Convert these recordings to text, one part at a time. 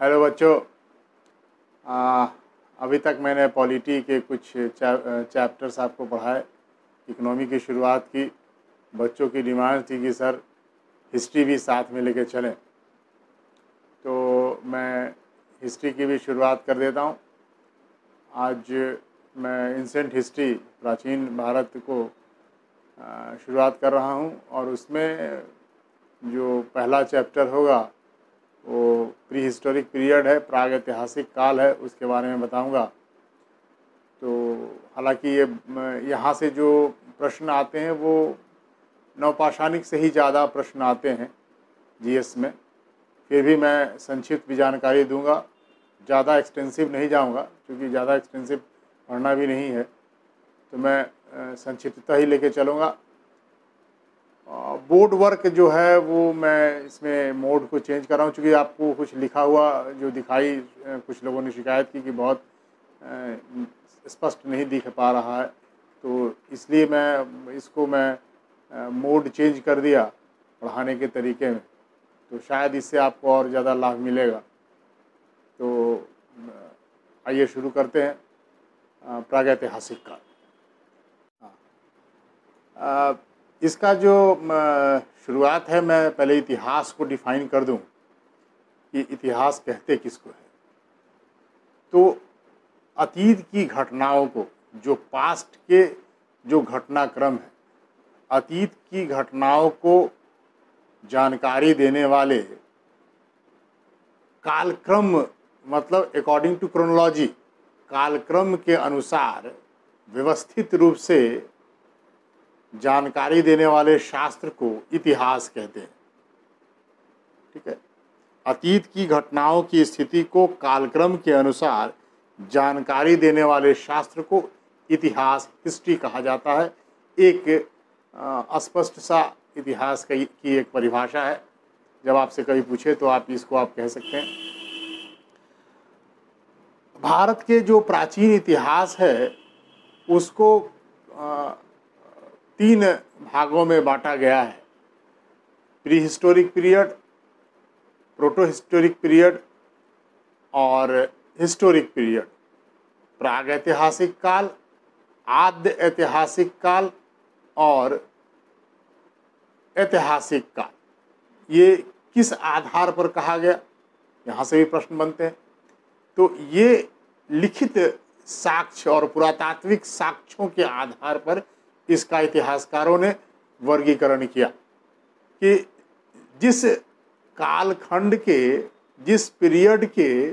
Hello बच्चों। आ, अभी तक मैंने पॉलिटी के कुछ चैप्टर्स आपको पढ़ाए, इकोनॉमी की शुरुआत की। बच्चों की डिमांड थी कि सर हिस्ट्री भी साथ में लेके चलें, तो मैं हिस्ट्री की भी शुरुआत कर देता हूँ। आज मैं एंशिएंट हिस्ट्री, प्राचीन भारत को शुरुआत कर रहा हूँ, और उसमें जो पहला चैप्टर होगा वो प्री हिस्टोरिक पीरियड है, प्राग ऐतिहासिक काल है, उसके बारे में बताऊंगा। तो हालांकि ये यहाँ से जो प्रश्न आते हैं वो नवपाषाणिक से ही ज़्यादा प्रश्न आते हैं जीएस में। फिर भी मैं संक्षिप्त भी जानकारी दूंगा, ज़्यादा एक्सटेंसिव नहीं जाऊंगा, क्योंकि ज़्यादा एक्सटेंसिव पढ़ना भी नहीं है, तो मैं संक्षिप्तता ही लेके चलूँगा। बोर्ड वर्क जो है वो मैं इसमें मोड को चेंज कर रहा हूँ, चूँकि आपको कुछ लिखा हुआ जो दिखाई, कुछ लोगों ने शिकायत की कि बहुत स्पष्ट नहीं दिख पा रहा है, तो इसलिए मैं मोड चेंज कर दिया पढ़ाने के तरीके में, तो शायद इससे आपको और ज़्यादा लाभ मिलेगा। तो आइए शुरू करते हैं। प्रागैतिहासिक काल, इसका जो शुरुआत है, मैं पहले इतिहास को डिफाइन कर दूं कि इतिहास कहते किसको है। तो अतीत की घटनाओं को, जो पास्ट के जो घटनाक्रम है, अतीत की घटनाओं को जानकारी देने वाले कालक्रम, मतलब अकॉर्डिंग टू क्रोनोलॉजी, कालक्रम के अनुसार व्यवस्थित रूप से जानकारी देने वाले शास्त्र को इतिहास कहते हैं। ठीक है, अतीत की घटनाओं की स्थिति को कालक्रम के अनुसार जानकारी देने वाले शास्त्र को इतिहास, हिस्ट्री कहा जाता है। एक अस्पष्ट सा इतिहास की एक परिभाषा है, जब आपसे कभी पूछे तो आप इसको आप कह सकते हैं। भारत के जो प्राचीन इतिहास है उसको 3 भागों में बांटा गया है: pre historic period, proto historic period और हिस्टोरिक पीरियड। प्राग ऐतिहासिक काल, आद्य ऐतिहासिक काल और ऐतिहासिक काल। ये किस आधार पर कहा गया, यहाँ से भी प्रश्न बनते हैं। तो ये लिखित साक्ष्य और पुरातात्विक साक्ष्यों के आधार पर इसका इतिहासकारों ने वर्गीकरण किया कि जिस कालखंड के, जिस पीरियड के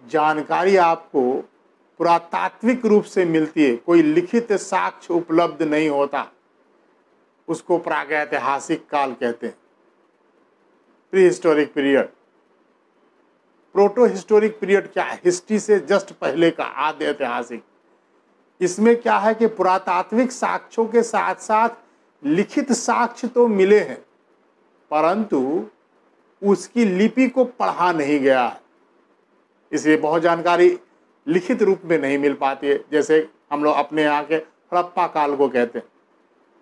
जानकारी आपको पुरातात्विक रूप से मिलती है, कोई लिखित साक्ष्य उपलब्ध नहीं होता, उसको प्रागैतिहासिक काल कहते हैं, pre historic period. Proto historic period क्या है? हिस्ट्री से जस्ट पहले का आद्य ऐतिहासिक। इसमें क्या है कि पुरातात्विक साक्ष्यों के साथ साथ लिखित साक्ष्य तो मिले हैं, परंतु उसकी लिपि को पढ़ा नहीं गया है, इसलिए बहुत जानकारी लिखित रूप में नहीं मिल पाती है। जैसे हम लोग अपने यहाँ के हड़प्पा काल को कहते हैं,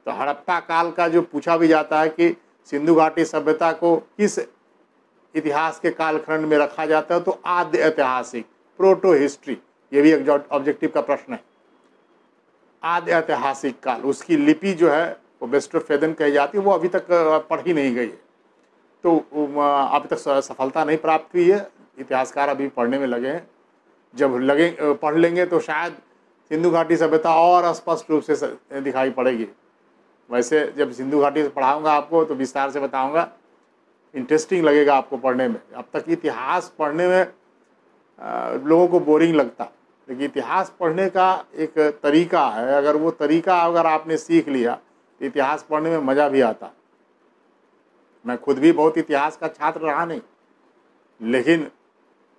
तो हड़प्पा काल का जो पूछा भी जाता है कि सिंधु घाटी सभ्यता को किस इतिहास के कालखंड में रखा जाता है, तो आद्य ऐतिहासिक, प्रोटो हिस्ट्री, ये भी एक ऑब्जेक्टिव का प्रश्न है। आद्य ऐतिहासिक काल, उसकी लिपि जो है वो वेस्टरफेदन कही जाती है, वो अभी तक पढ़ी नहीं गई है, तो अभी तक सफलता नहीं प्राप्त हुई है। इतिहासकार अभी पढ़ने में लगे हैं, जब पढ़ लेंगे तो शायद सिंधु घाटी सभ्यता और स्पष्ट रूप से दिखाई पड़ेगी। वैसे जब सिंधु घाटी से पढ़ाऊँगा आपको तो विस्तार से बताऊँगा, इंटरेस्टिंग लगेगा आपको पढ़ने में। अब तक इतिहास पढ़ने में लोगों को बोरिंग लगता, लेकिन इतिहास पढ़ने का एक तरीका है, अगर वो तरीका अगर आपने सीख लिया तो इतिहास पढ़ने में मज़ा भी आता। मैं खुद भी बहुत इतिहास का छात्र रहा नहीं, लेकिन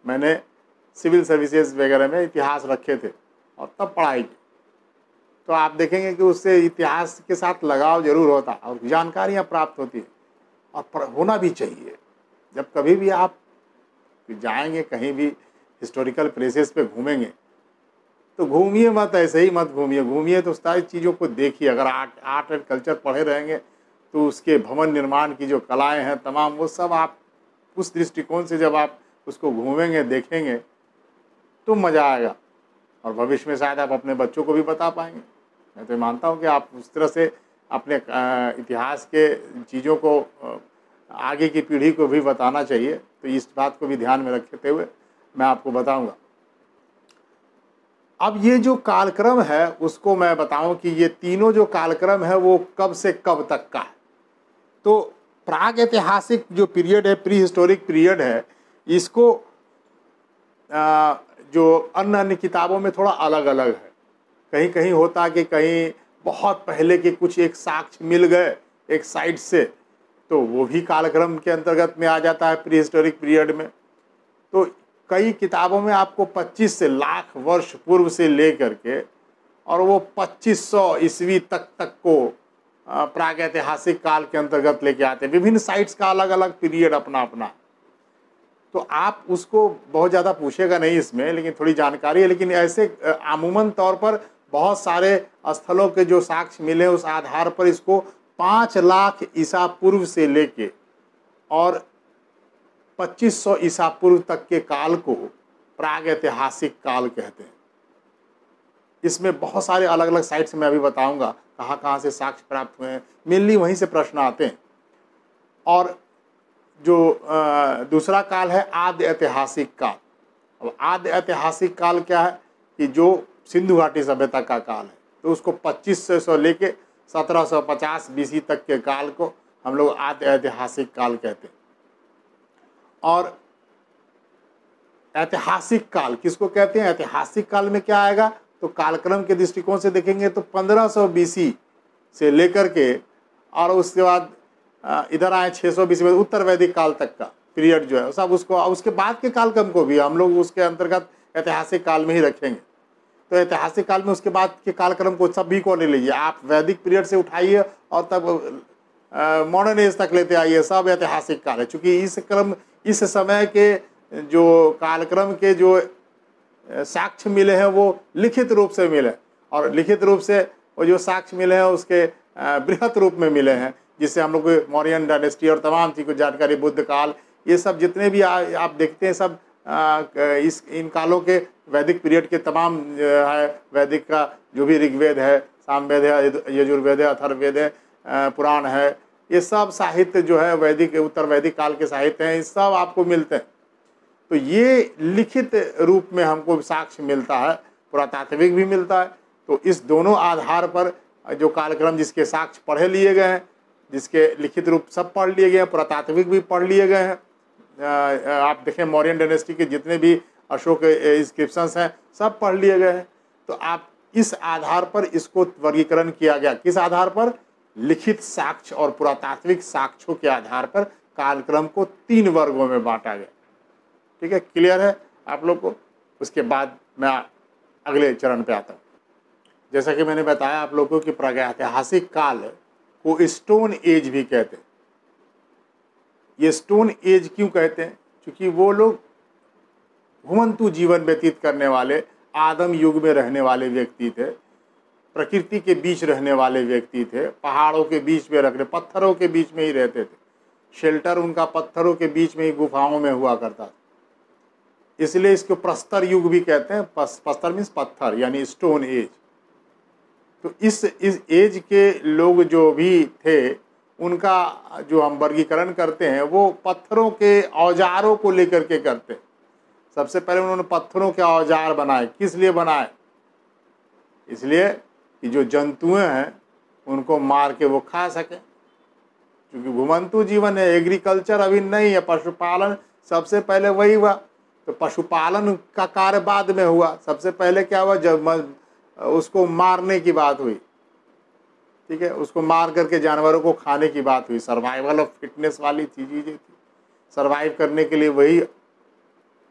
मैंने सिविल सर्विसेज वगैरह में इतिहास रखे थे और तब पढ़ाई की, तो आप देखेंगे कि उससे इतिहास के साथ लगाव जरूर होता और जानकारियाँ प्राप्त होती है, और होना भी चाहिए। जब कभी भी आप जाएंगे, कहीं भी हिस्टोरिकल प्लेसेस पे घूमेंगे, तो घूमिए मत ऐसे ही मत घूमिए तो सारी चीज़ों को देखिए। अगर आर्ट एंड कल्चर पढ़े रहेंगे तो उसके भवन निर्माण की जो कलाएं हैं तमाम, वो सब आप उस दृष्टिकोण से जब आप उसको घूमेंगे, देखेंगे तो मज़ा आएगा और भविष्य में शायद आप अपने बच्चों को भी बता पाएंगे। मैं तो मानता हूँ कि आप उस तरह से अपने इतिहास के चीज़ों को आगे की पीढ़ी को भी बताना चाहिए। तो इस बात को भी ध्यान में रखते हुए मैं आपको बताऊंगा। अब ये जो कालक्रम है उसको मैं बताऊं कि ये तीनों जो कालक्रम है वो कब से कब तक का है। तो प्राग ऐतिहासिक जो पीरियड है, प्री हिस्टोरिक पीरियड है, इसको जो अन्य अन्य किताबों में थोड़ा अलग अलग है। कहीं कहीं होता कि कहीं बहुत पहले के कुछ एक साक्ष्य मिल गए एक साइड से, तो वो भी कालक्रम के अंतर्गत में आ जाता है प्री हिस्टोरिक पीरियड में। तो कई किताबों में आपको 25 से लाख वर्ष पूर्व से लेकर के और वो 2500 ईस्वी तक को प्रागैतिहासिक काल के अंतर्गत लेके आते हैं। विभिन्न साइट्स का अलग अलग पीरियड अपना अपना। तो आप उसको बहुत ज़्यादा पूछेगा नहीं इसमें, लेकिन थोड़ी जानकारी है। लेकिन ऐसे अमूमन तौर पर बहुत सारे स्थलों के जो साक्ष्य मिले उस आधार पर इसको 5 लाख ईसा पूर्व से लेके और 2500 ईसा पूर्व तक के काल को प्रागैतिहासिक काल कहते हैं। इसमें बहुत सारे अलग अलग साइट्स मैं अभी बताऊंगा कहाँ कहाँ से साक्ष्य प्राप्त हुए हैं। मेनली वहीं से प्रश्न आते हैं। और जो दूसरा काल है आद्य ऐतिहासिक काल। अब आद्य ऐतिहासिक काल क्या है कि जो सिंधु घाटी सभ्यता का काल है, तो उसको 2500 लेके 1750 बीसी तक के काल को हम लोग आद्य ऐतिहासिक काल कहते हैं। और ऐतिहासिक काल किसको कहते हैं? ऐतिहासिक काल में क्या आएगा? तो कालक्रम के दृष्टिकोण से देखेंगे तो 1500 बीसी से लेकर के और उसके बाद इधर आए 600 बीसी में उत्तर वैदिक काल तक का पीरियड जो है सब उसको, उसके बाद के कालक्रम को भी हम लोग उसके अंतर्गत ऐतिहासिक काल में ही रखेंगे। तो ऐतिहासिक काल में उसके बाद के कालक्रम को सभी को ले लीजिए आप, वैदिक पीरियड से उठाइए और तब मॉडर्न एज तक लेते आइए, सब ऐतिहासिक काल है। चूँकि इस समय के जो कालक्रम के जो साक्ष्य मिले हैं वो लिखित रूप से मिले, और लिखित रूप से वो जो साक्ष्य मिले हैं उसके बृहत रूप में मिले हैं, जिससे हम लोग को मौर्यन डायनेस्टी और तमाम चीज़ को जानकारी, बुद्ध काल, ये सब जितने भी आप देखते हैं सब इन कालों के वैदिक पीरियड के तमाम है। वैदिक का जो भी ऋग्वेद है, सामवेद है, यजुर्वेद है, अथर्ववेद है, पुराण है, ये सब साहित्य जो है वैदिक उत्तर वैदिक काल के साहित्य हैं, ये सब आपको मिलते हैं। तो ये लिखित रूप में हमको साक्ष्य मिलता है, पुरातात्विक भी मिलता है। तो इस दोनों आधार पर जो कालक्रम जिसके साक्ष्य पढ़े लिए गए हैं, जिसके लिखित रूप सब पढ़ लिए गए हैं, पुरातात्विक भी पढ़ लिए गए हैं। आप देखें मौर्यन डायनेस्टी के जितने भी अशोक इंस्क्रिप्शंस हैं सब पढ़ लिए गए हैं। तो आप इस आधार पर इसको वर्गीकरण किया गया, किस आधार पर? लिखित साक्ष्य और पुरातात्विक साक्ष्यों के आधार पर कालक्रम को 3 वर्गों में बांटा गया। ठीक है, क्लियर है आप लोग को? उसके बाद मैं अगले चरण पे आता हूँ। जैसा कि मैंने बताया आप लोगों को कि प्रागैतिहासिक काल को स्टोन एज भी कहते हैं। ये स्टोन एज क्यों कहते हैं? क्योंकि वो लोग घुमंतु जीवन व्यतीत करने वाले, आदम युग में रहने वाले व्यक्ति थे, प्रकृति के बीच रहने वाले व्यक्ति थे, पहाड़ों के बीच में रखने, पत्थरों के बीच में ही रहते थे। शेल्टर उनका पत्थरों के बीच में ही गुफाओं में हुआ करता था, इसलिए इसको प्रस्तर युग भी कहते हैं। प्रस्तर मीन्स पत्थर, यानी स्टोन एज। तो इस एज के लोग जो भी थे उनका जो हम वर्गीकरण करते हैं वो पत्थरों के औजारों को लेकर के करते हैं। सबसे पहले उन्होंने पत्थरों के औजार बनाए। किस लिए बनाए? इसलिए कि जो जंतुएं हैं उनको मार के वो खा सके, क्योंकि घुमंतु जीवन है, एग्रीकल्चर अभी नहीं है, पशुपालन सबसे पहले वही हुआ। तो पशुपालन का कार्य बाद में हुआ, सबसे पहले क्या हुआ? जब उसको मारने की बात हुई, ठीक है, उसको मार करके जानवरों को खाने की बात हुई। सर्वाइवल ऑफ फिटनेस वाली चीज़ें थी, सर्वाइव करने के लिए वही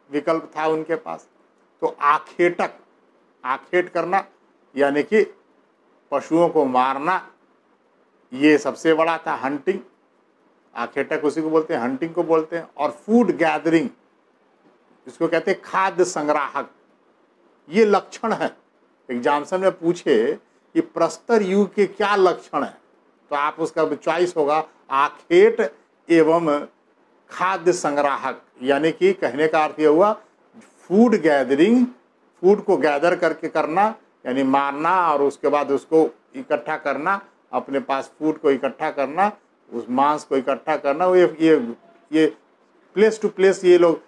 विकल्प था उनके पास। तो आखेट करना यानी कि पशुओं को मारना, ये सबसे बड़ा था। हंटिंग, आखेटक उसी को बोलते हैं, हंटिंग को बोलते हैं। और फूड गैदरिंग, इसको कहते हैं खाद्य संग्राहक। ये लक्षण है। एग्जामिनेशन में पूछे कि प्रस्तर युग के क्या लक्षण है, तो आप उसका चॉइस होगा आखेट एवं खाद्य संग्राहक, यानी कि कहने का अर्थ यह हुआ फूड गैदरिंग, फूड को गैदर करके करना, यानी मारना और उसके बाद उसको इकट्ठा करना, अपने पास फूड को इकट्ठा करना, उस मांस को इकट्ठा करना। ये प्लेस टू प्लेस ये लोग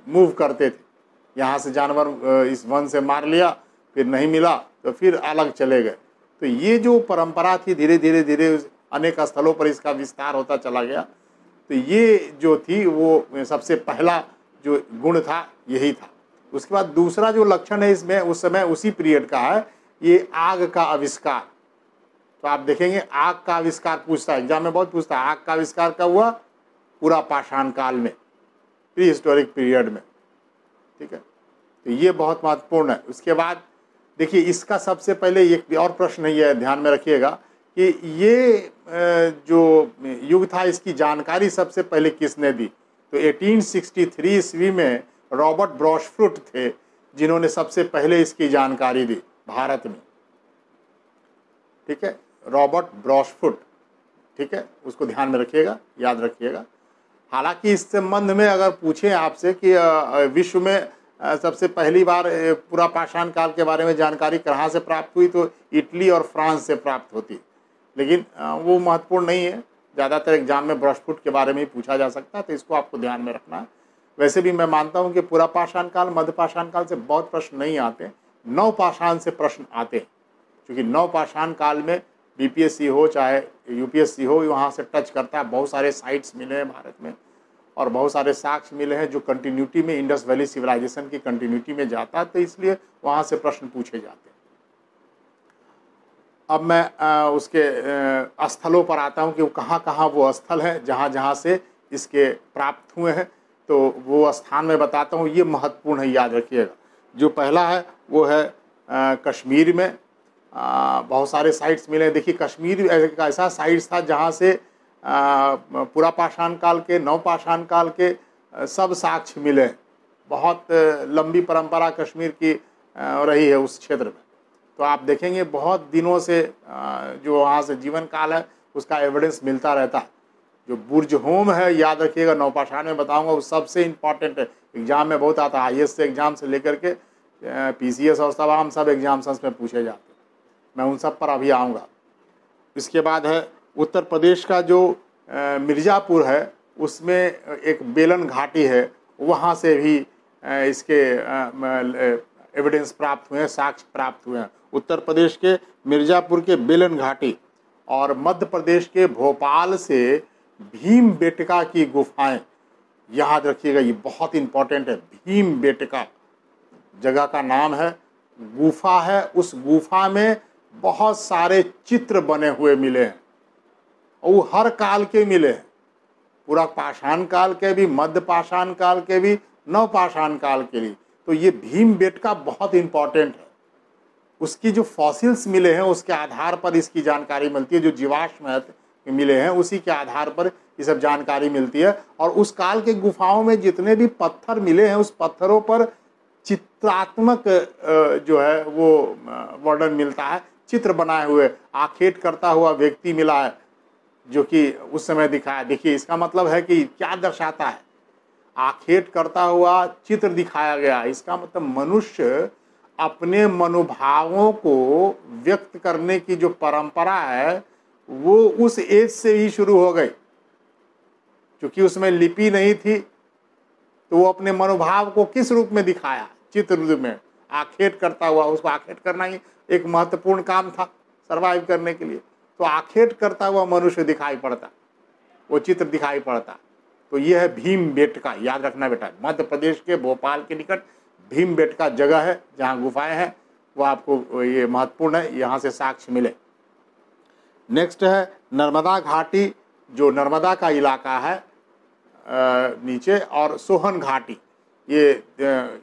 मूव करते थे। यहाँ से जानवर इस वन से मार लिया, फिर नहीं मिला तो फिर अलग चले गए। तो ये जो परंपरा थी धीरे धीरे धीरे अनेक स्थलों पर इसका विस्तार होता चला गया। तो ये जो थी वो सबसे पहला जो गुण था यही था। उसके बाद दूसरा जो लक्षण है इसमें उस समय उसी पीरियड का है, ये आग का आविष्कार। तो आप देखेंगे आग का आविष्कार पूछता है, एग्जाम में बहुत पूछता है, आग का आविष्कार कब हुआ? पूरा पाषाण काल में, प्री हिस्टोरिक पीरियड में। ठीक है, तो ये बहुत महत्वपूर्ण है। उसके बाद देखिए इसका सबसे पहले एक और प्रश्न है, ये ध्यान में रखिएगा कि ये जो युग था इसकी जानकारी सबसे पहले किसने दी? तो 1863 ईस्वी में रॉबर्ट ब्रॉशफ्रूट थे जिन्होंने सबसे पहले इसकी जानकारी दी भारत में। ठीक है, रॉबर्ट ब्रॉशफ्रूट। ठीक है, उसको ध्यान में रखिएगा, याद रखिएगा। हालांकि इस संबंध में अगर पूछें आपसे कि विश्व में सबसे पहली बार पूरा पाषाण काल के बारे में जानकारी कहाँ से प्राप्त हुई, तो इटली और फ्रांस से प्राप्त होती, लेकिन वो महत्वपूर्ण नहीं है। ज़्यादातर एग्जाम में ब्रॉशफ्रूट के बारे में ही पूछा जा सकता है, तो इसको आपको ध्यान में रखना है। वैसे भी मैं मानता हूँ कि पूरा पाषाण काल, मध्य पाषाण काल से बहुत प्रश्न नहीं आते, नव पाषाण से प्रश्न आते हैं, क्योंकि नव पाषाण काल में बीपीएससी हो चाहे यूपीएससी हो, वहाँ से टच करता है। बहुत सारे साइट्स मिले हैं भारत में और बहुत सारे साक्ष्य मिले हैं जो कंटिन्यूटी में, इंडस वैली सिविलाइजेशन की कंटिन्यूटी में जाता है, तो इसलिए वहाँ से प्रश्न पूछे जाते हैं। अब मैं उसके स्थलों पर आता हूँ कि कहाँ कहाँ वो स्थल हैं जहाँ जहाँ से इसके प्राप्त हुए हैं, तो वो स्थान में बताता हूँ। ये महत्वपूर्ण है, याद रखिएगा। जो पहला है वो है कश्मीर में बहुत सारे साइट्स मिले हैं। देखिए कश्मीर एक ऐसा साइट्स था जहाँ से पूरा पाषाण काल के, नव पाषाण काल के सब साक्ष्य मिले। बहुत लंबी परंपरा कश्मीर की रही है उस क्षेत्र में। तो आप देखेंगे बहुत दिनों से जो वहाँ से जीवन काल है उसका एविडेंस मिलता रहता है। जो बुर्ज होम है, याद रखिएगा, नवपाषाण में बताऊंगा, वो सबसे इम्पॉर्टेंट है। एग्जाम में बहुत आता है, आईएएस से एग्जाम से लेकर के पीसीएस और तमाम सब एग्जाम्स में पूछे जाते हैं। मैं उन सब पर अभी आऊँगा। इसके बाद है उत्तर प्रदेश का जो मिर्ज़ापुर है, उसमें एक बेलन घाटी है, वहाँ से भी इसके एविडेंस प्राप्त हुए हैं, साक्ष्य प्राप्त हुए हैं। उत्तर प्रदेश के मिर्ज़ापुर के बेलन घाटी और मध्य प्रदेश के भोपाल से भीमबेटका की गुफाएं, याद रखिएगा, ये बहुत इंपॉर्टेंट है। भीमबेटका जगह का नाम है, गुफा है। उस गुफा में बहुत सारे चित्र बने हुए मिले हैं, और वो हर काल के मिले हैं, पूरा पाषाण काल के भी, मध्य पाषाण काल के भी, नव पाषाण काल के लिए। तो ये भीमबेटका बहुत इंपॉर्टेंट है। उसकी जो फॉसिल्स मिले हैं उसके आधार पर इसकी जानकारी मिलती है, जो जीवाश्म मिले हैं उसी के आधार पर ये सब जानकारी मिलती है। और उस काल के गुफाओं में जितने भी पत्थर मिले हैं, उस पत्थरों पर चित्रात्मक जो है वो वर्णन मिलता है, चित्र बनाए हुए। आखेट करता हुआ व्यक्ति मिला है जो कि उस समय दिखाया। देखिए इसका मतलब है कि क्या दर्शाता है, आखेट करता हुआ चित्र दिखाया गया। इसका मतलब मनुष्य अपने मनोभावों को व्यक्त करने की जो परंपरा है वो उस एज से ही शुरू हो गई। क्योंकि उसमें लिपि नहीं थी तो वो अपने मनोभाव को किस रूप में दिखाया? चित्र रूप में। आखेट करता हुआ, उसको आखेट करना ही एक महत्वपूर्ण काम था सरवाइव करने के लिए। तो आखेट करता हुआ मनुष्य दिखाई पड़ता, वो चित्र दिखाई पड़ता। तो ये है भीमबेटका, याद रखना बेटा। मध्य प्रदेश के भोपाल के निकट भीमबेटका जगह है जहाँ गुफाएं हैं, वो आपको ये महत्वपूर्ण है, यहाँ से साक्ष्य मिले। नेक्स्ट है नर्मदा घाटी, जो नर्मदा का इलाका है नीचे, और सोहन घाटी, ये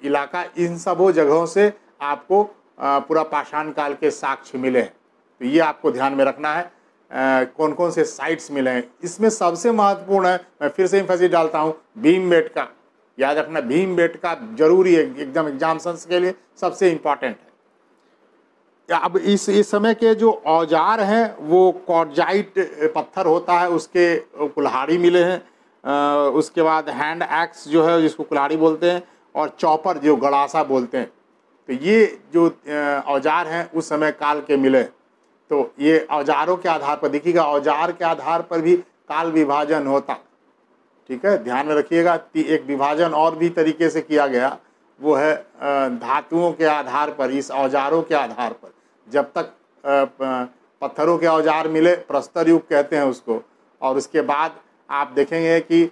इलाका, इन सबों जगहों से आपको पूरा पाषाण काल के साक्ष्य मिले हैं। तो ये आपको ध्यान में रखना है कौन कौन से साइट्स मिले हैं। इसमें सबसे महत्वपूर्ण है, मैं फिर से एम्फेसिस डालता हूँ, भीमबेटका। याद रखना, भीमबेटका जरूरी है, एकदम एग्जाम्स के लिए सबसे इम्पॉर्टेंट है। अब इस समय के जो औजार हैं वो क्वार्जाइट पत्थर होता है, उसके कुल्हाड़ी मिले हैं। उसके बाद हैंड एक्स जो है जिसको कुल्हाड़ी बोलते हैं, और चॉपर जो गड़ासा बोलते हैं। तो ये जो औजार हैं उस समय काल के मिले। तो ये औजारों के आधार पर देखिएगा, औजार के आधार पर भी काल विभाजन होता। ठीक है, ध्यान में रखिएगा। एक विभाजन और भी तरीके से किया गया, वो है धातुओं के आधार पर, इस औजारों के आधार पर। जब तक पत्थरों के औजार मिले, प्रस्तर युग कहते हैं उसको, और उसके बाद आप देखेंगे कि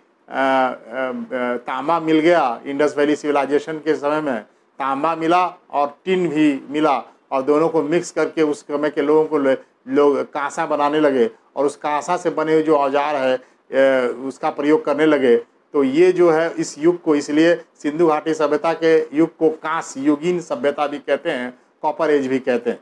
तांबा मिल गया। इंडस वैली सिविलाइजेशन के समय में तांबा मिला और टिन भी मिला, और दोनों को मिक्स करके उस समय के लोगों को लोग कांसा बनाने लगे, और उस कांसा से बने हुए जो औजार है उसका प्रयोग करने लगे। तो ये जो है इस युग को, इसलिए सिंधु घाटी सभ्यता के युग को कांस्य युगीन सभ्यता भी कहते हैं, कॉपर एज भी कहते हैं।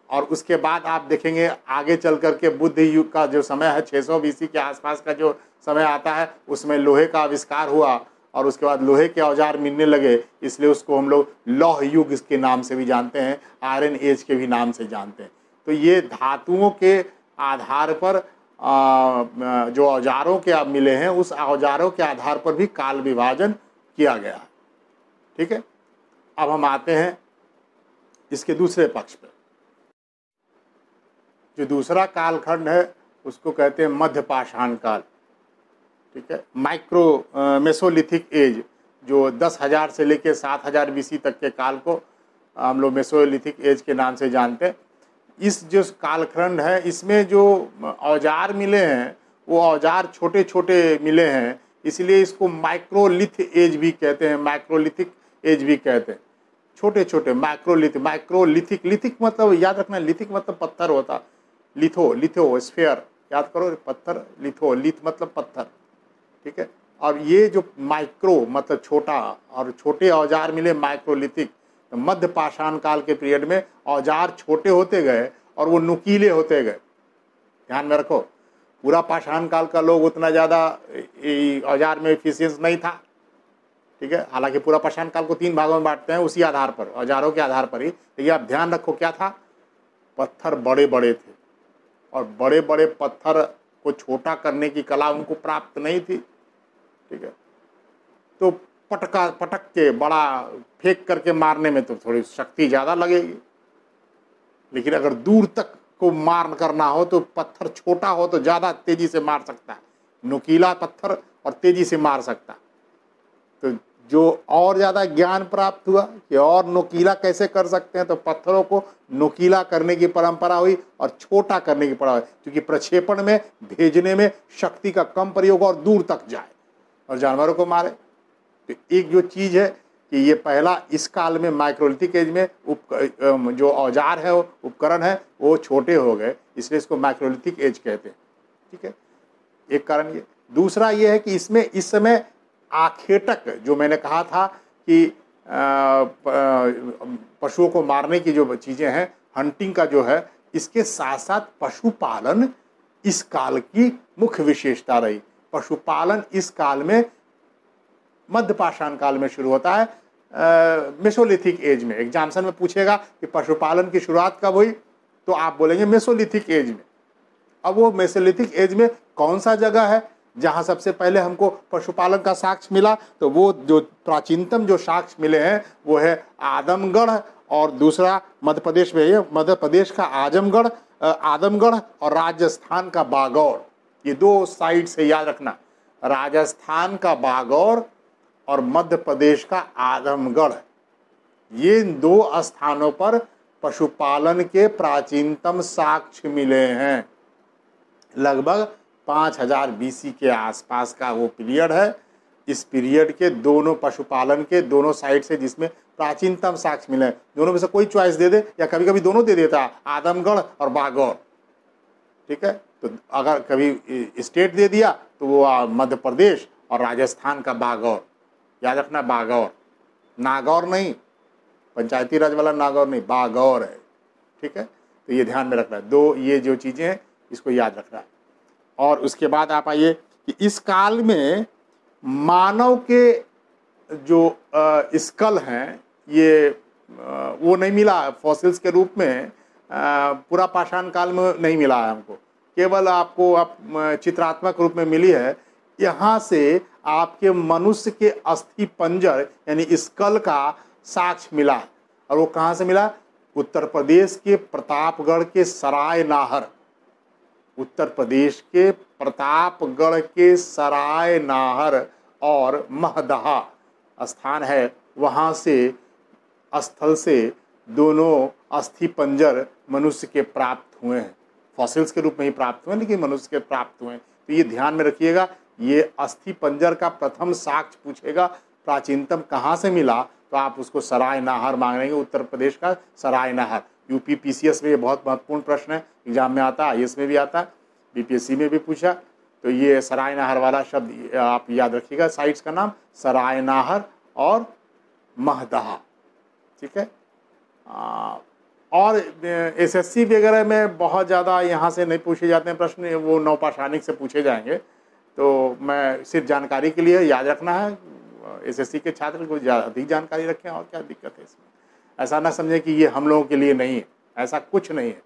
और उसके बाद आप देखेंगे आगे चल करके बुद्ध युग का जो समय है 600 BC के आसपास का जो समय आता है, उसमें लोहे का आविष्कार हुआ, और उसके बाद लोहे के औजार मिलने लगे, इसलिए उसको हम लोग लौह युग के नाम से भी जानते हैं, आयरन एज के भी नाम से जानते हैं। तो ये धातुओं के आधार पर जो औजारों के अब मिले हैं, उस औजारों के आधार पर भी काल विभाजन किया गया है। ठीक है, अब हम आते हैं इसके दूसरे पक्ष पे। जो दूसरा कालखंड है उसको कहते हैं मध्य पाषाण काल। ठीक है, माइक्रो मेसोलिथिक एज, जो 10,000 से लेकर 7,000 BC तक के काल को हम लोग मेसोलिथिक एज के नाम से जानते हैं। इस जो कालखंड है, इसमें जो औजार मिले हैं वो औजार छोटे छोटे मिले हैं, इसलिए इसको माइक्रोलिथ एज भी कहते हैं, माइक्रोलिथिक एज भी कहते हैं। छोटे छोटे माइक्रोलिथिक, लिथिक मतलब याद रखना, लिथिक मतलब पत्थर होता, लिथो स्फेयर याद करो, पत्थर, लिथो, लिथ मतलब पत्थर। ठीक है, और ये जो माइक्रो मतलब छोटा, और छोटे औजार मिले माइक्रोलिथिक। तो मध्य पाषाण काल के पीरियड में औजार छोटे होते गए और वो नुकीले होते गए। ध्यान में रखो, पूरा पाषाण काल का लोग उतना ज़्यादा औजार में एफिशिएंस नहीं था। ठीक है, हालांकि पूरा पाषाण काल को 3 भागों में बांटते हैं उसी आधार पर, औजारों के आधार पर ही। तो ये आप ध्यान रखो, क्या था, पत्थर बड़े बड़े थे, और बड़े बड़े पत्थर को छोटा करने की कला उनको प्राप्त नहीं थी। ठीक है, तो पटक के बड़ा फेंक करके मारने में तो थोड़ी शक्ति ज़्यादा लगेगी, लेकिन अगर दूर तक को मार करना हो तो पत्थर छोटा हो तो ज़्यादा तेज़ी से मार सकता है, नुकीला पत्थर और तेज़ी से मार सकता है। तो जो और ज़्यादा ज्ञान प्राप्त हुआ कि और नुकीला कैसे कर सकते हैं, तो पत्थरों को नुकीला करने की परंपरा हुई और छोटा करने की परंपरा हुई, क्योंकि प्रक्षेपण में, भेजने में शक्ति का कम प्रयोग और दूर तक जाए और जानवरों को मारे। तो एक जो चीज़ है कि ये पहला इस काल में माइक्रोलिथिक एज में जो औजार है, उपकरण है, वो छोटे हो गए, इसलिए इसको माइक्रोलिथिक एज कहते हैं। ठीक है, एक कारण ये। दूसरा ये है कि इसमें इस समय आखेटक, जो मैंने कहा था कि पशुओं को मारने की जो चीज़ें हैं, हंटिंग का जो है, इसके साथ साथ पशुपालन इस काल की मुख्य विशेषता रही। पशुपालन इस काल में, मध्य पाषाण काल में शुरू होता है, मेसोलिथिक एज में। एग्जाम्शन में पूछेगा कि पशुपालन की शुरुआत कब हुई, तो आप बोलेंगे मेसोलिथिक एज में। अब वो मेसोलिथिक एज में कौन सा जगह है जहाँ सबसे पहले हमको पशुपालन का साक्ष्य मिला, तो वो जो प्राचीनतम जो साक्ष्य मिले हैं वो है आदमगढ़, और दूसरा मध्य प्रदेश में, ये मध्य प्रदेश का आदमगढ़ और राजस्थान का बागौर। ये 2 साइड से याद रखना, राजस्थान का बागौर और मध्य प्रदेश का आदमगढ़। ये 2 स्थानों पर पशुपालन के प्राचीनतम साक्ष्य मिले हैं। लगभग 5000 BC के आसपास का वो पीरियड है। इस पीरियड के दोनों पशुपालन के दोनों साइड से जिसमें प्राचीनतम साक्ष्य मिले, दोनों में से कोई चॉइस दे दे, या कभी कभी दोनों दे देता, आदमगढ़ और बागौर। ठीक है, तो अगर कभी स्टेट दे दिया तो वो मध्य प्रदेश और राजस्थान का बागौर। याद रखना, बागौर, नागौर नहीं, पंचायती राज वाला नागौर नहीं, बागौर है। ठीक है, तो ये ध्यान में रखना है। 2 ये जो चीज़ें हैं इसको याद रखना है। और उसके बाद आप आइए कि इस काल में मानव के जो स्कल हैं, ये वो नहीं मिला फॉसिल्स के रूप में, पूरा पाषाण काल में नहीं मिला है हमको, केवल आपको चित्रात्मक रूप में मिली है। यहाँ से आपके मनुष्य के अस्थि पंजर यानी स्कल का साक्ष्य मिला है। और वो कहाँ से मिला? उत्तर प्रदेश के प्रतापगढ़ के सराय नाहर, उत्तर प्रदेश के प्रतापगढ़ के सराय नाहर और महदहा स्थान है, वहाँ से स्थल से दोनों अस्थि पंजर मनुष्य के प्राप्त हुए हैं। फॉसिल्स के रूप में ही प्राप्त हुए, लेकिन मनुष्य के प्राप्त हुए हैं। तो ये ध्यान में रखिएगा, ये अस्थि पंजर का प्रथम साक्ष्य पूछेगा प्राचीनतम कहाँ से मिला, तो आप उसको सराय नाहर मांगेंगे, उत्तर प्रदेश का सराय नाहर। यूपी पीसीएस में ये बहुत महत्वपूर्ण प्रश्न है, एग्जाम में आता है, आईएएस में भी आता है, बीपीएससी में भी पूछा। तो ये सराय नाहर वाला शब्द आप याद रखिएगा, साइट्स का नाम सराय नाहर और महदहा, ठीक है। और एसएससी वगैरह में बहुत ज़्यादा यहाँ से नहीं पूछे जाते हैं प्रश्न, वो नौपाषाणिक से पूछे जाएंगे। तो मैं सिर्फ जानकारी के लिए याद रखना है, एसएससी के छात्र को अधिक जानकारी रखें, और क्या दिक्कत है इसमें। ऐसा ना समझें कि ये हम लोगों के लिए नहीं है, ऐसा कुछ नहीं है।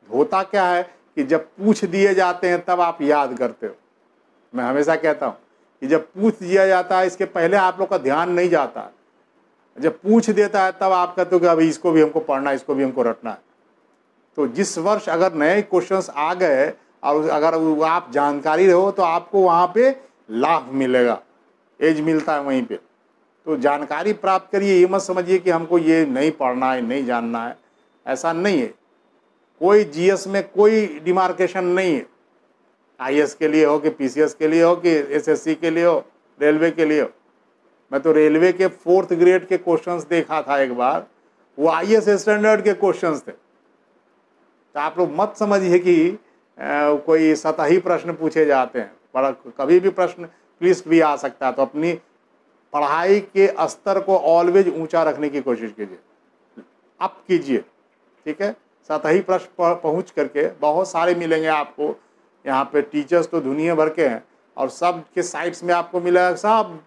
होता क्या है कि जब पूछ दिए जाते हैं तब आप याद करते हो। मैं हमेशा कहता हूँ कि जब पूछ दिया जाता है इसके पहले आप लोग का ध्यान नहीं जाता, जब पूछ देता है तब आप कहते हो कि अभी इसको भी हमको पढ़ना है, इसको भी हमको रटना है। तो जिस वर्ष अगर नए क्वेश्चंस आ गए और अगर आप जानकारी रहो तो आपको वहाँ पे लाभ मिलेगा, एज मिलता है वहीं पे। तो जानकारी प्राप्त करिए, ये मत समझिए कि हमको ये नहीं पढ़ना है, नहीं जानना है, ऐसा नहीं है। कोई जीएस में कोई डिमार्केशन नहीं है, आईएएस के लिए हो कि पीसीएस के लिए हो कि एसएससी के लिए हो, रेलवे के लिए हो। मैं तो रेलवे के 4th ग्रेड के क्वेश्चंस देखा था एक बार, वो आईएएस स्टैंडर्ड के क्वेश्चंस थे। तो आप लोग मत समझिए कि कोई सतही प्रश्न पूछे जाते हैं, पर कभी भी प्रश्न क्लिष्ट भी आ सकता है। तो अपनी पढ़ाई के स्तर को ऑलवेज ऊंचा रखने की कोशिश कीजिए, अप कीजिए, ठीक है। सतही प्रश्न पहुंच करके बहुत सारे मिलेंगे आपको, यहाँ पे टीचर्स तो दुनिया भर के हैं और सब के साइट्स में आपको मिलेगा, सब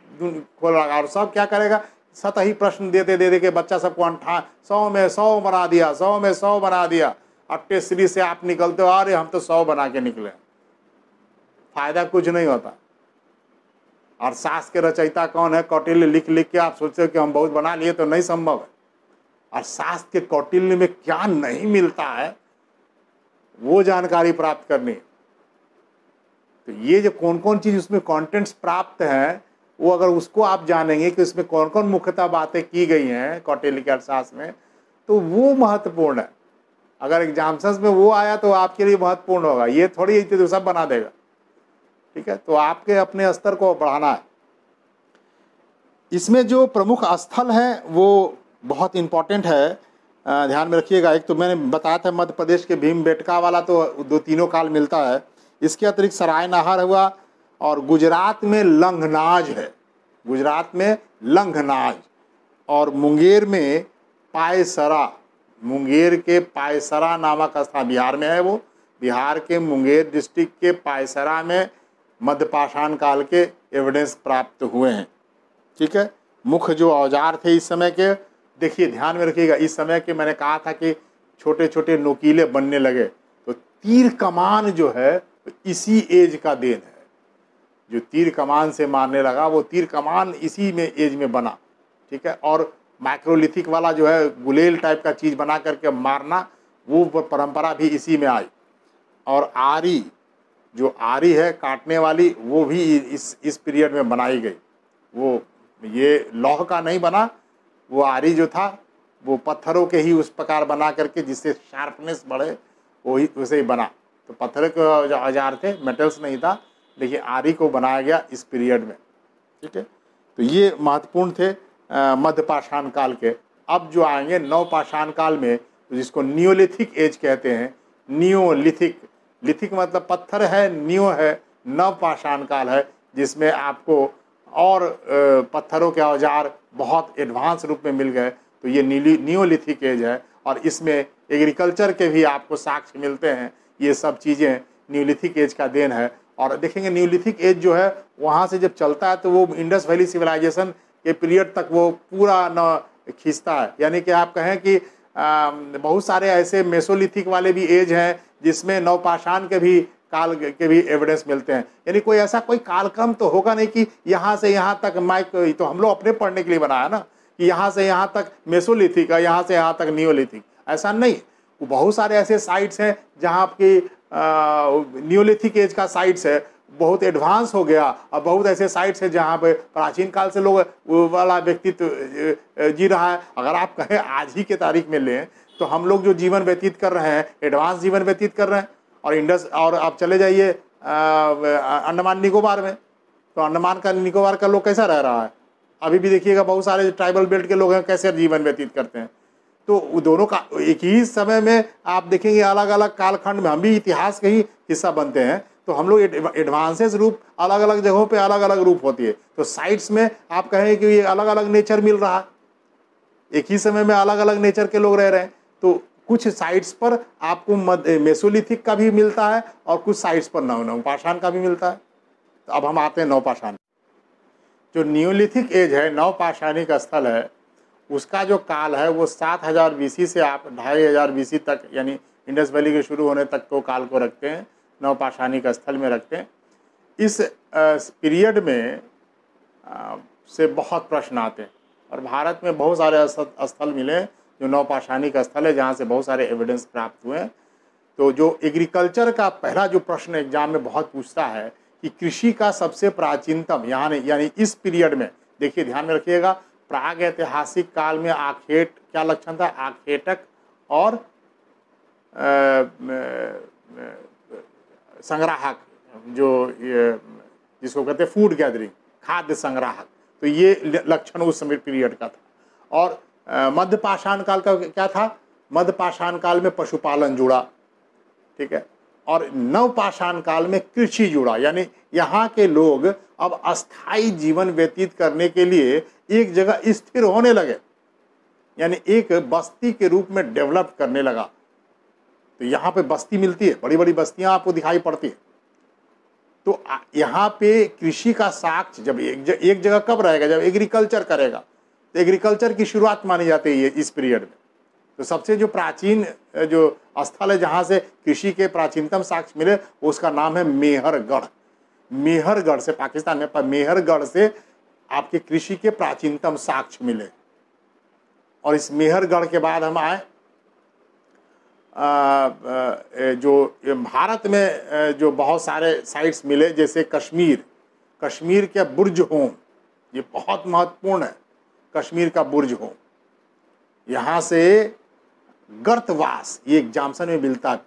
खोल रहा। और सब क्या करेगा, सतही प्रश्न देते दे के बच्चा सबको 100 में 100 बना दिया, 100 में 100 बना दिया। अब टेस्ट सीरीज से आप निकलते हो, अरे हम तो 100 बना के निकले, फायदा कुछ नहीं होता। और शास्त्र के रचयिता कौन है? कौटिल्य। लिख लिख के आप सोचते हो कि हम बहुत बना लिए, तो नहीं संभव है। और शास्त्र के कौटिल्य में क्या नहीं मिलता है वो जानकारी प्राप्त करनी। तो ये जो कौन कौन चीज उसमें कंटेंट्स प्राप्त हैं, वो अगर उसको आप जानेंगे कि उसमें कौन कौन मुख्यतः बातें की गई हैं कौटिल्य के अर्थशास्त्र में, तो वो महत्वपूर्ण है। अगर एग्जाम्स में वो आया तो आपके लिए महत्वपूर्ण होगा, ये थोड़ी तो सब बना देगा, ठीक है। तो आपके अपने स्तर को बढ़ाना है। इसमें जो प्रमुख स्थल हैं वो बहुत इंपॉर्टेंट है, ध्यान में रखिएगा। एक तो मैंने बताया था मध्य प्रदेश के भीमबेटका वाला, तो 2 काल मिलता है। इसके अतिरिक्त सराय नाहर हुआ, और गुजरात में लंघनाज है, गुजरात में लंघनाज, और मुंगेर में पायसरा, मुंगेर के पायसरा नामक स्थान बिहार में है। वो बिहार के मुंगेर डिस्ट्रिक्ट के पायसरा में मध्यपाषाण काल के एविडेंस प्राप्त हुए हैं, ठीक है। मुख्य जो औजार थे इस समय के, देखिए ध्यान में रखिएगा, इस समय के मैंने कहा था कि छोटे छोटे नोकीले बनने लगे, तो तीर कमान जो है इसी एज का देन है। जो तीर कमान से मारने लगा वो तीर कमान इसी में एज में बना, ठीक है। और माइक्रोलिथिक वाला जो है गुलेल टाइप का चीज़ बना करके मारना, वो परंपरा भी इसी में आई। और आरी, जो आरी है काटने वाली, वो भी इस पीरियड में बनाई गई। वो ये लौह का नहीं बना, वो आरी जो था वो पत्थरों के ही उस प्रकार बना करके जिससे शार्पनेस बढ़े, वही उसे ही बना। तो पत्थर के औजार थे, मेटल्स नहीं था, लेकिन आरी को बनाया गया इस पीरियड में, ठीक है। तो ये महत्वपूर्ण थे मध्यपाषाण काल के। अब जो आएंगे नवपाषाण काल में, जिसको नियोलिथिक एज कहते हैं। नियोलिथिक, लिथिक मतलब पत्थर है, नियो है, नवपाषाण काल है, जिसमें आपको और पत्थरों के औजार बहुत एडवांस रूप में मिल गए। तो ये नियोलिथिक एज है, और इसमें एग्रीकल्चर के भी आपको साक्ष्य मिलते हैं। ये सब चीज़ें न्यूलिथिक एज का देन है। और देखेंगे न्यूलिथिक एज जो है वहाँ से जब चलता है तो वो इंडस वैली सिविलाइजेशन के पीरियड तक वो पूरा न खींचता है। यानी कि आप कहें कि बहुत सारे ऐसे मेसोलिथिक वाले भी एज हैं जिसमें नवपाषाण के भी काल के भी एविडेंस मिलते हैं। यानी कोई ऐसा कोई कालक्रम तो होगा नहीं कि यहाँ से यहाँ तक माइक, तो हम लोग अपने पढ़ने के लिए बनाया ना कि यहाँ से यहाँ तक मेसोलिथिक है, यहाँ से यहाँ तक नियोलिथिक, ऐसा नहीं। बहुत सारे ऐसे साइट्स हैं जहाँ आपकी नियोलिथिक एज का साइट्स है, बहुत एडवांस हो गया। और बहुत ऐसे साइट्स हैं जहाँ पे प्राचीन काल से लोग वाला व्यक्तित्व जी रहा है। अगर आप कहें आज ही के तारीख में लें तो हम लोग जो जीवन व्यतीत कर रहे हैं, एडवांस जीवन व्यतीत कर रहे हैं। और आप चले जाइए अंडमान निकोबार में, तो अंडमान का निकोबार का लोग कैसा रह रहा है अभी भी देखिएगा। बहुत सारे ट्राइबल बेल्ट के लोग हैं, कैसे जीवन व्यतीत करते हैं। तो दोनों का एक ही समय में आप देखेंगे अलग अलग कालखंड में हम भी इतिहास के ही हिस्सा बनते हैं। तो हम लोग एडवांसेस रूप अलग अलग जगहों पे अलग अलग रूप होती है। तो साइट्स में आप कहें कि ये अलग अलग नेचर मिल रहा है, एक ही समय में अलग अलग नेचर के लोग रह रहे हैं। तो कुछ साइट्स पर आपको मेसोलिथिक का भी मिलता है और कुछ साइट्स पर नवपाषाण का भी मिलता है। तो अब हम आते हैं नवपाषाण। जो नियोलिथिक एज है, नवपाषाणिक स्थल है, उसका जो काल है वो 7000 BC से आप 2500 BC तक, यानी इंडस वैली के शुरू होने तक को काल को रखते हैं, नवपाषाणिक स्थल में रखते हैं। इस पीरियड में से बहुत प्रश्न आते हैं और भारत में बहुत सारे स्थल मिले जो नवपाषाणिक स्थल है, जहाँ से बहुत सारे एविडेंस प्राप्त हुए हैं। तो जो एग्रीकल्चर का पहला जो प्रश्न एग्जाम में बहुत पूछता है कि कृषि का सबसे प्राचीनतम यहाँ यानी इस पीरियड में, देखिए ध्यान में रखिएगा, प्राग ऐतिहासिक काल में आखेट क्या लक्षण था, आखेटक और संग्राहक, जो जिसको कहते हैं फूड गैदरिंग, खाद्य संग्राहक, तो ये लक्षण उस समय पीरियड का था। और मध्य पाषाण काल का क्या था, मध्य पाषाण काल में पशुपालन जुड़ा, ठीक है, और नवपाषाण काल में कृषि जुड़ा। यानी यहाँ के लोग अब अस्थायी जीवन व्यतीत करने के लिए एक जगह स्थिर होने लगे, यानी एक बस्ती के रूप में डेवलप करने लगा। तो यहाँ पे बस्ती मिलती है, बड़ी बड़ी बस्तियां आपको दिखाई पड़ती है। तो यहाँ पे कृषि का साक्ष्य जब एक जगह कब रहेगा, जब एग्रीकल्चर करेगा। तो एग्रीकल्चर की शुरुआत मानी जाती है इस पीरियड में। तो सबसे जो प्राचीन जो स्थल है जहाँ से कृषि के प्राचीनतम साक्ष्य मिले, उसका नाम है मेहरगढ़। मेहरगढ़ से, पाकिस्तान में मेहरगढ़ से आपके कृषि के प्राचीनतम साक्ष्य मिले। और इस मेहरगढ़ के बाद हम आए जो भारत में जो बहुत सारे साइट्स मिले, जैसे कश्मीर के बुर्ज होम, ये बहुत महत्वपूर्ण है। कश्मीर का बुर्ज होम, यहाँ से गर्तवास, ये एग्जाम्सन में मिलता है,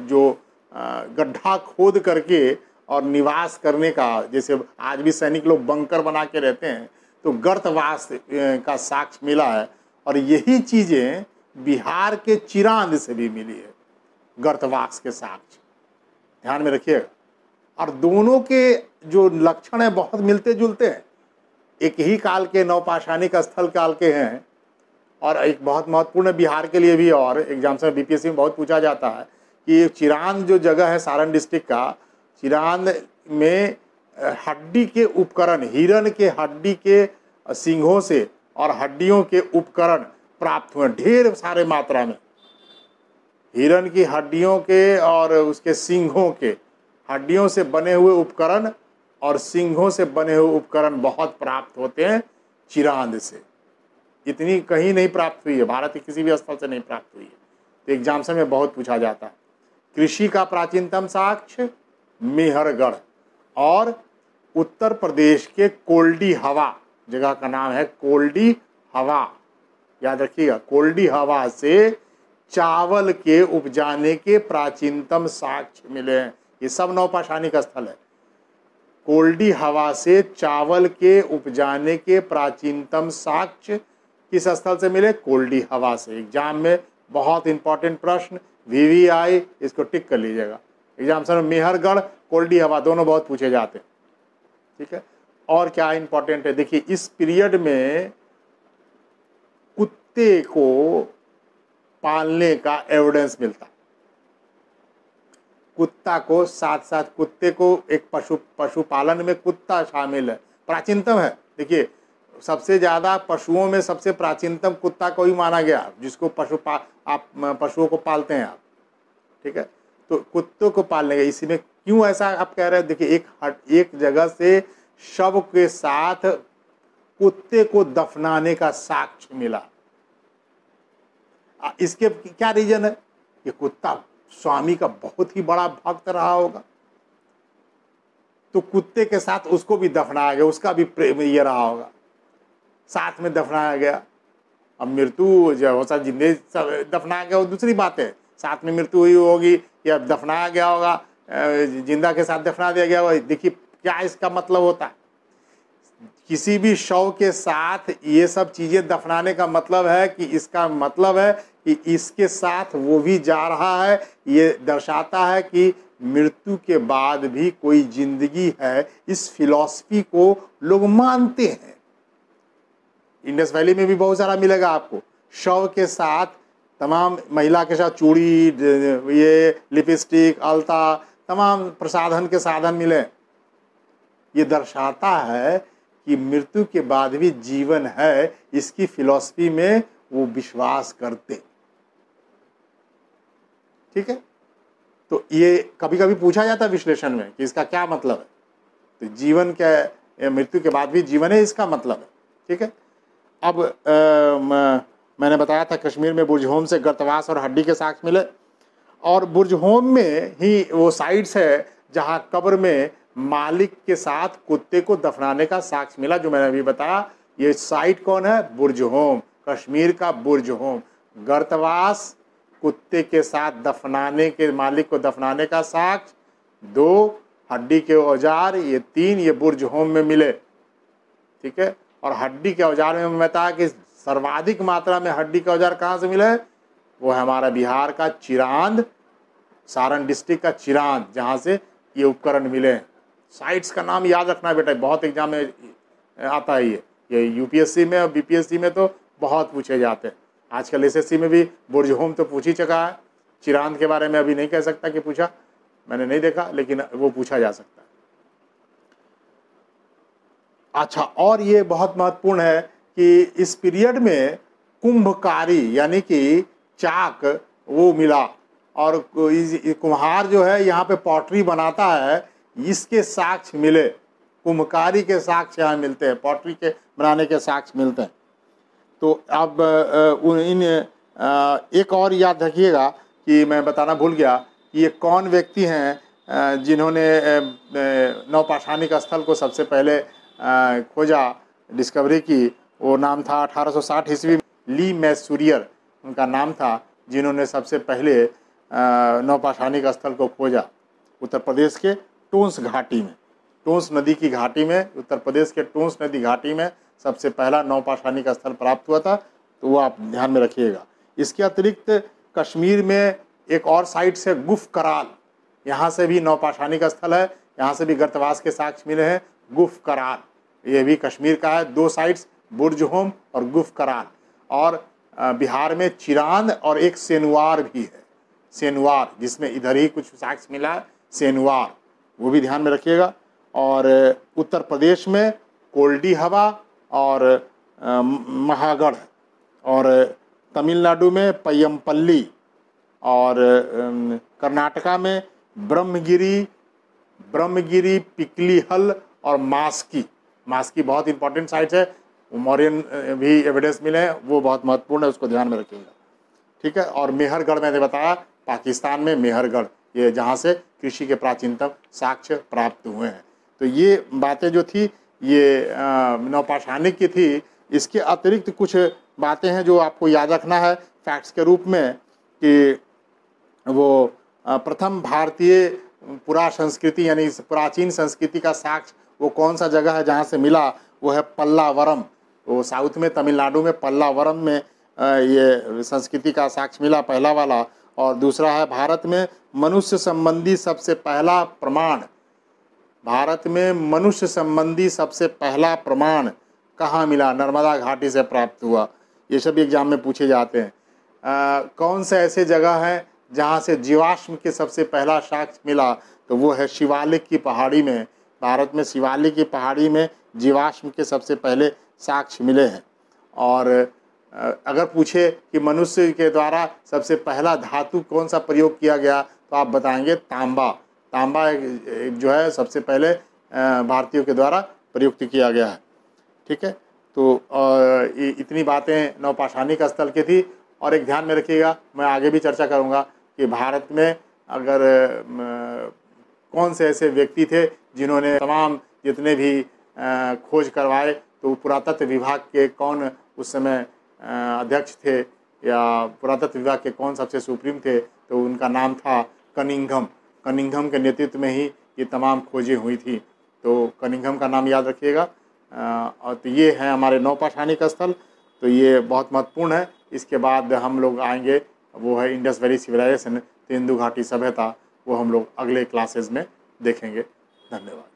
जो गड्ढा खोद करके और निवास करने का, जैसे आज भी सैनिक लोग बंकर बना के रहते हैं, तो गर्तवास का साक्ष्य मिला है। और यही चीज़ें बिहार के चिरांद से भी मिली है, गर्तवास के साक्ष्य, ध्यान में रखिएगा। और दोनों के जो लक्षण हैं बहुत मिलते जुलते हैं, एक ही काल के नवपाषाणिक स्थल काल के हैं। और एक बहुत महत्वपूर्ण बिहार के लिए भी, और एग्जाम में बीपीएससी में बहुत पूछा जाता है कि चिरांद जो जगह है सारण डिस्ट्रिक्ट का, चिरांद में हड्डी के उपकरण, हिरण के हड्डी के सींगों से और हड्डियों के उपकरण प्राप्त हुए ढेर सारे मात्रा में। हिरण की हड्डियों के और उसके सींगों के, हड्डियों से बने हुए उपकरण और सींगों से बने हुए उपकरण बहुत प्राप्त होते हैं चिरांद से। इतनी कहीं नहीं प्राप्त हुई है, भारत के किसी भी स्थल से नहीं प्राप्त हुई है। तो एग्जाम्स में बहुत पूछा जाता है। कृषि का प्राचीनतम साक्ष्य मेहरगढ़, और उत्तर प्रदेश के कोल्डी हवा, जगह का नाम है कोल्डी हवा, याद रखिएगा, कोल्डी हवा से चावल के उपजाने के प्राचीनतम साक्ष्य मिले हैं। ये सब नवपाषाणिक स्थल है। कोल्डी हवा से चावल के उपजाने के प्राचीनतम साक्ष्य किस स्थल से मिले, कोल्डी हवा से। एग्जाम में बहुत इंपॉर्टेंट प्रश्न, VVI, इसको टिक कर लीजिएगा। एग्जाम में मेहरगढ़, कोल्डी हवा दोनों बहुत पूछे जाते हैं, ठीक है। और क्या इंपॉर्टेंट है, देखिए इस पीरियड में कुत्ते को पालने का एविडेंस मिलता, कुत्ता को साथ साथ, कुत्ते को एक पशुपालन में कुत्ता शामिल है, प्राचीनतम है। देखिए सबसे ज़्यादा पशुओं में सबसे प्राचीनतम कुत्ता को ही माना गया, जिसको आप पशुओं को पालते हैं आप, ठीक है। तो कुत्तों को पालने का इसी में क्यों ऐसा आप कह रहे हैं? देखिए, एक जगह से शव के साथ कुत्ते को दफनाने का साक्ष्य मिला। इसके क्या रीजन है? ये कुत्ता स्वामी का बहुत ही बड़ा भक्त रहा होगा, तो कुत्ते के साथ उसको भी दफनाया गया, उसका भी प्रेम ये रहा होगा, साथ में दफनाया गया। अब मृत्यु जो होता जिंदगी सब दफनाया गया वो दूसरी बात है, साथ में मृत्यु हुई होगी या दफनाया गया होगा, जिंदा के साथ दफना दिया गया होगा। देखिए क्या इसका मतलब होता है। किसी भी शव के साथ ये सब चीजें दफनाने का मतलब है कि इसका मतलब है कि इसके साथ वो भी जा रहा है। ये दर्शाता है कि मृत्यु के बाद भी कोई जिंदगी है। इस फिलॉसफी को लोग मानते हैं। इंडस वैली में भी बहुत सारा मिलेगा आपको, शव के साथ तमाम महिला के साथ चूड़ी, ये लिपस्टिक, अलता, तमाम प्रसाधन के साधन मिले। ये दर्शाता है कि मृत्यु के बाद भी जीवन है। इसकी फिलॉसफी में वो विश्वास करते। ठीक है, तो ये कभी कभी पूछा जाता है विश्लेषण में कि इसका क्या मतलब है। तो जीवन क्या, मृत्यु के बाद भी जीवन है, इसका मतलब है। ठीक है, अब मैंने बताया था कश्मीर में बुर्जहोम से गर्तवास और हड्डी के साक्ष्य मिले, और बुर्जहोम में ही वो साइट्स है जहां कब्र में मालिक के साथ कुत्ते को दफनाने का साक्ष्य मिला, जो मैंने अभी बताया। ये साइट कौन है? बुर्जहोम, कश्मीर का बुर्जहोम। गर्तवास कुत्ते के साथ दफनाने के, मालिक को दफनाने का साक्ष्य 2, हड्डी के औजार ये 3, ये बुर्जहोम में मिले। ठीक है, और हड्डी के औजार में बताया कि सर्वाधिक मात्रा में हड्डी के औजार कहाँ से मिले? वो है हमारा बिहार का चिरांद, सारण डिस्ट्रिक्ट का चिरांद, जहाँ से ये उपकरण मिले। साइट्स का नाम याद रखना बेटा, बहुत एग्जाम में आता है ये यूपीएससी में और बीपीएससी में तो बहुत पूछे जाते हैं। आजकल एसएससी में भी बुर्जहोम तो पूछ ही चुका है। चिरांद के बारे में अभी नहीं कह सकता कि पूछा, मैंने नहीं देखा, लेकिन वो पूछा जा सकता है। अच्छा, और ये बहुत महत्वपूर्ण है कि इस पीरियड में कुंभकारी यानी कि चाक वो मिला, और कुम्हार जो है यहाँ पे पॉटरी बनाता है, इसके साक्ष्य मिले। कुम्भकारी के साक्ष्य यहाँ मिलते हैं, पॉटरी के बनाने के साक्ष्य मिलते हैं। तो अब एक और याद रखिएगा कि मैं बताना भूल गया कि ये कौन व्यक्ति हैं जिन्होंने नवपाषाणिक स्थल को सबसे पहले खोजा, डिस्कवरी की। वो नाम था 1860 ईस्वी में ली मैसूरियर उनका नाम था, जिन्होंने सबसे पहले नवपाषाणिक स्थल को खोजा। उत्तर प्रदेश के टूंस घाटी में, टूंस नदी की घाटी में, उत्तर प्रदेश के टूंस नदी घाटी में सबसे पहला नवपाषाणिक स्थल प्राप्त हुआ था। तो वो आप ध्यान में रखिएगा। इसके अतिरिक्त कश्मीर में एक और साइट से गुफ कराल, यहाँ से भी नवपाषाणिक स्थल है, यहाँ से भी गर्तवास के साक्ष्य मिले हैं। गुफ कराल ये भी कश्मीर का है। 2 साइट्स, बुर्जहोम और गुफ कराल। और बिहार में चिरांद और एक सेनुवार भी है, सेनुवार, जिसमें इधर ही कुछ साक्ष्य मिला है, सेनुवार, वो भी ध्यान में रखिएगा। और उत्तर प्रदेश में कोल्डी हवा और महागढ़, और तमिलनाडु में पय्यमपल्ली, और कर्नाटका में ब्रह्मगिरी, पिकलीहल और मास्की। मास्की बहुत इंपॉर्टेंट साइट है, मौर्यन भी एविडेंस मिले हैं, वो बहुत महत्वपूर्ण है, उसको ध्यान में रखिएगा। ठीक है, और मेहरगढ़ मैंने बताया पाकिस्तान में मेहरगढ़, ये जहाँ से कृषि के प्राचीनतम साक्ष्य प्राप्त हुए हैं। तो ये बातें जो थी ये नवपाषाणिक की थी। इसके अतिरिक्त कुछ बातें हैं जो आपको याद रखना है फैक्ट्स के रूप में, कि वो प्रथम भारतीय पुरा संस्कृति यानी प्राचीन संस्कृति का साक्ष्य वो कौन सा जगह है जहाँ से मिला? वो है पल्लावरम। वो साउथ में तमिलनाडु में पल्लावरम में ये संस्कृति का साक्ष्य मिला, पहला वाला। और दूसरा है भारत में मनुष्य संबंधी सबसे पहला प्रमाण, भारत में मनुष्य संबंधी सबसे पहला प्रमाण कहाँ मिला? नर्मदा घाटी से प्राप्त हुआ। ये सभी एग्जाम में पूछे जाते हैं। कौन से ऐसे जगह हैं जहाँ से जीवाश्म के सबसे पहला साक्ष्य मिला? तो वो है शिवालिक की पहाड़ी में। भारत में शिवालिक की पहाड़ी में जीवाश्म के सबसे पहले साक्ष्य मिले हैं। और अगर पूछे कि मनुष्य के द्वारा सबसे पहला धातु कौन सा प्रयोग किया गया, तो आप बताएंगे तांबा। तांबा जो है सबसे पहले भारतीयों के द्वारा प्रयुक्त किया गया है। ठीक है, तो इतनी बातें नवपाषाणिक स्थल की थी। और एक ध्यान में रखिएगा, मैं आगे भी चर्चा करूंगा कि भारत में अगर कौन से ऐसे व्यक्ति थे जिन्होंने तमाम जितने भी खोज करवाए, तो पुरातत्व विभाग के कौन उस समय अध्यक्ष थे या पुरातत्व विभाग के कौन सबसे सुप्रीम थे, तो उनका नाम था कनिंघम। कनिंघम के नेतृत्व में ही ये तमाम खोजें हुई थी, तो कनिंघम का नाम याद रखिएगा। और तो ये हैं हमारे नवपाषाणिक स्थल, तो ये बहुत महत्वपूर्ण है। इसके बाद हम लोग आएंगे, वो है इंडस वैली सिविलाइजेशन, सिंधु घाटी सभ्यता, वो हम लोग अगले क्लासेस में देखेंगे। धन्यवाद।